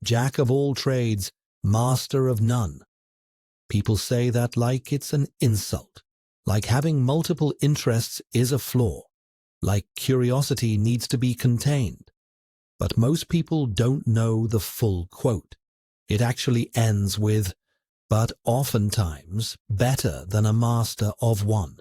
jack of all trades, master of none. People say that like it's an insult, like having multiple interests is a flaw, like curiosity needs to be contained. But most people don't know the full quote. It actually ends with, but oftentimes better than a master of one.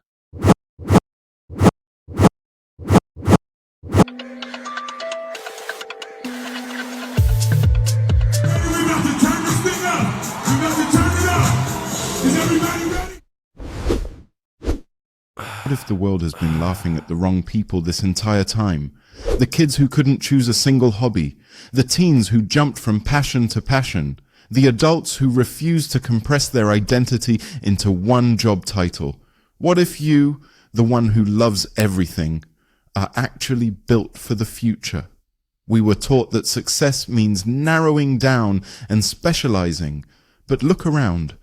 What if the world has been laughing at the wrong people this entire time? The kids who couldn't choose a single hobby, the teens who jumped from passion to passion, the adults who refused to compress their identity into one job title. What if you, the one who loves everything, are actually built for the future? We were taught that success means narrowing down and specializing, but look around.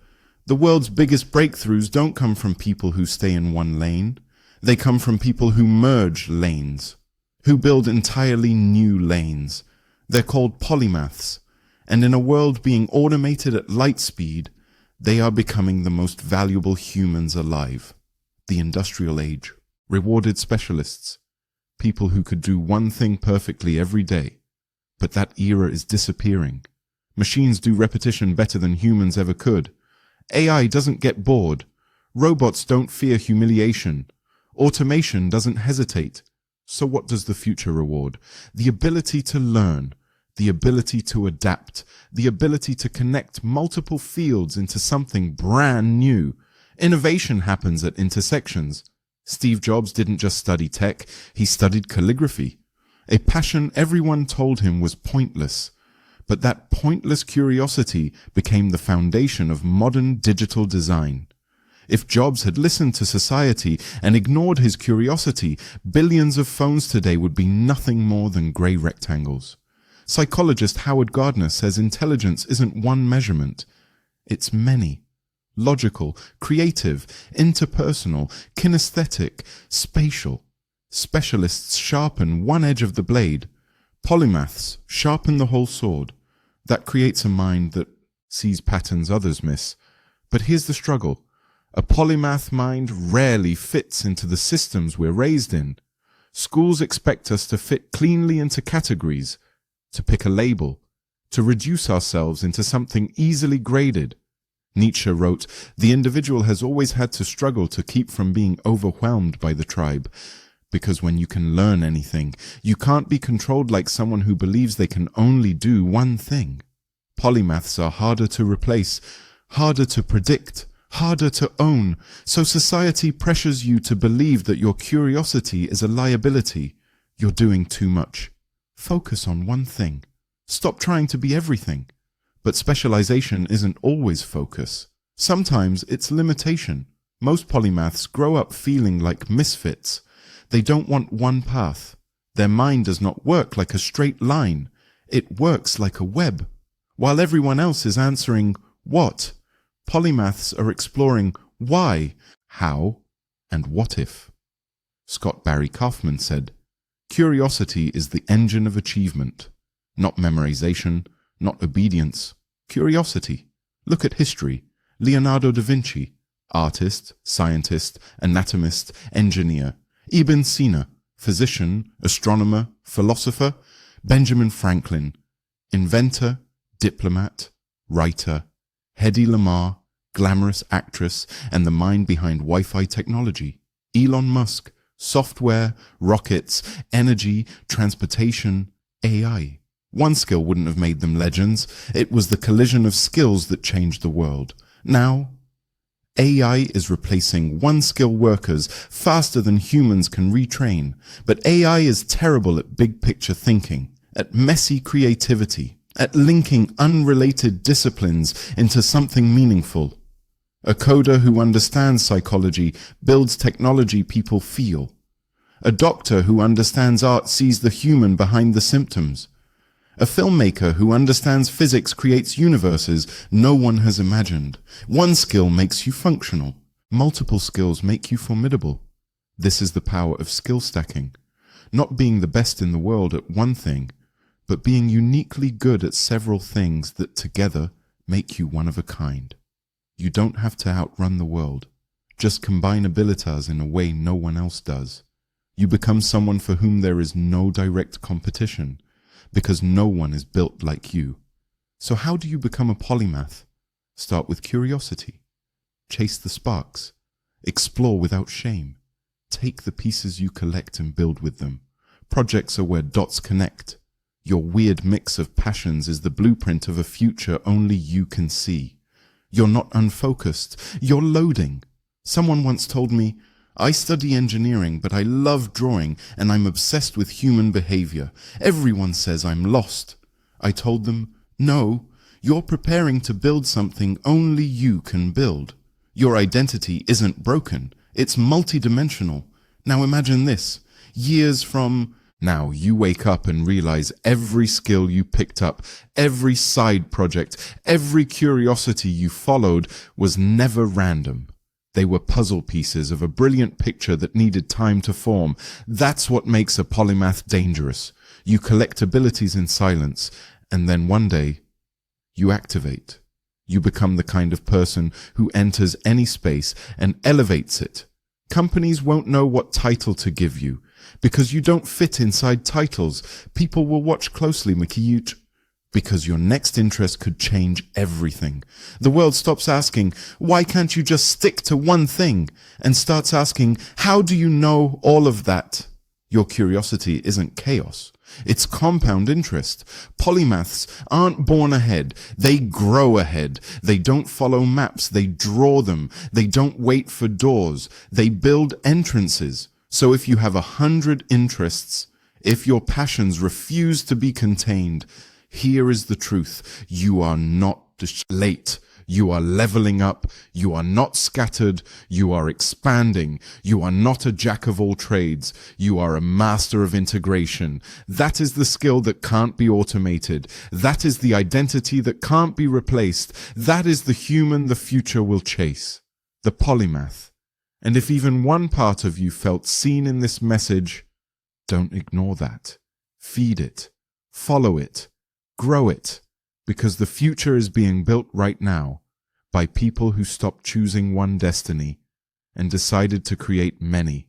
The world's biggest breakthroughs don't come from people who stay in one lane. They come from people who merge lanes, who build entirely new lanes. They're called polymaths, and in a world being automated at light speed, they are becoming the most valuable humans alive. The industrial age rewarded specialists, people who could do one thing perfectly every day. But that era is disappearing. Machines do repetition better than humans ever could. AI doesn't get bored. Robots don't fear humiliation. Automation doesn't hesitate. So what does the future reward? The ability to learn, the ability to adapt, the ability to connect multiple fields into something brand new. Innovation happens at intersections. Steve Jobs didn't just study tech, he studied calligraphy. A passion everyone told him was pointless. But that pointless curiosity became the foundation of modern digital design. If Jobs had listened to society and ignored his curiosity, billions of phones today would be nothing more than grey rectangles. Psychologist Howard Gardner says intelligence isn't one measurement. It's many. Logical, creative, interpersonal, kinesthetic, spatial. Specialists sharpen one edge of the blade. Polymaths sharpen the whole sword. That creates a mind that sees patterns others miss. But here's the struggle. A polymath mind rarely fits into the systems we're raised in. Schools expect us to fit cleanly into categories, to pick a label, to reduce ourselves into something easily graded. Nietzsche wrote, "The individual has always had to struggle to keep from being overwhelmed by the tribe." Because when you can learn anything, you can't be controlled like someone who believes they can only do one thing. Polymaths are harder to replace, harder to predict, harder to own, so society pressures you to believe that your curiosity is a liability. You're doing too much. Focus on one thing. Stop trying to be everything. But specialization isn't always focus. Sometimes it's limitation. Most polymaths grow up feeling like misfits. They don't want one path. Their mind does not work like a straight line. It works like a web. While everyone else is answering what, polymaths are exploring why, how, and what if. Scott Barry Kaufman said, "Curiosity is the engine of achievement. Not memorization, not obedience. Curiosity. Look at history. Leonardo da Vinci, artist, scientist, anatomist, engineer. Ibn Sina, physician, astronomer, philosopher. Benjamin Franklin, inventor, diplomat, writer. Hedy Lamarr, glamorous actress and the mind behind Wi-Fi technology. Elon Musk, software, rockets, energy, transportation, AI. One skill wouldn't have made them legends. It was the collision of skills that changed the world. Now, AI is replacing one-skill workers faster than humans can retrain. But AI is terrible at big-picture thinking, at messy creativity, at linking unrelated disciplines into something meaningful. A coder who understands psychology builds technology people feel. A doctor who understands art sees the human behind the symptoms. A filmmaker who understands physics creates universes no one has imagined. One skill makes you functional. Multiple skills make you formidable. This is the power of skill stacking. Not being the best in the world at one thing, but being uniquely good at several things that together make you one of a kind. You don't have to outrun the world. Just combine abilities in a way no one else does. You become someone for whom there is no direct competition, because no one is built like you. So how do you become a polymath? Start with curiosity. Chase the sparks. Explore without shame. Take the pieces you collect and build with them. Projects are where dots connect. Your weird mix of passions is the blueprint of a future only you can see. You're not unfocused. You're loading. Someone once told me, I study engineering, but I love drawing and I'm obsessed with human behavior. Everyone says I'm lost. I told them, no, you're preparing to build something only you can build. Your identity isn't broken. It's multidimensional. Now imagine this. Years from now, you wake up and realize every skill you picked up, every side project, every curiosity you followed was never random. They were puzzle pieces of a brilliant picture that needed time to form. That's what makes a polymath dangerous. You collect abilities in silence, and then one day, you activate. You become the kind of person who enters any space and elevates it. Companies won't know what title to give you, because you don't fit inside titles. People will watch closely, Makiyut, because your next interest could change everything. The world stops asking, why can't you just stick to one thing? And starts asking, how do you know all of that? Your curiosity isn't chaos. It's compound interest. Polymaths aren't born ahead. They grow ahead. They don't follow maps. They draw them. They don't wait for doors. They build entrances. So if you have 100 interests, if your passions refuse to be contained, here is the truth. You are not late. You are leveling up. You are not scattered. You are expanding. You are not a jack of all trades. You are a master of integration. That is the skill that can't be automated. That is the identity that can't be replaced. That is the human the future will chase. The polymath. And if even one part of you felt seen in this message, don't ignore that. Feed it. Follow it. Grow it, because the future is being built right now by people who stopped choosing one destiny and decided to create many.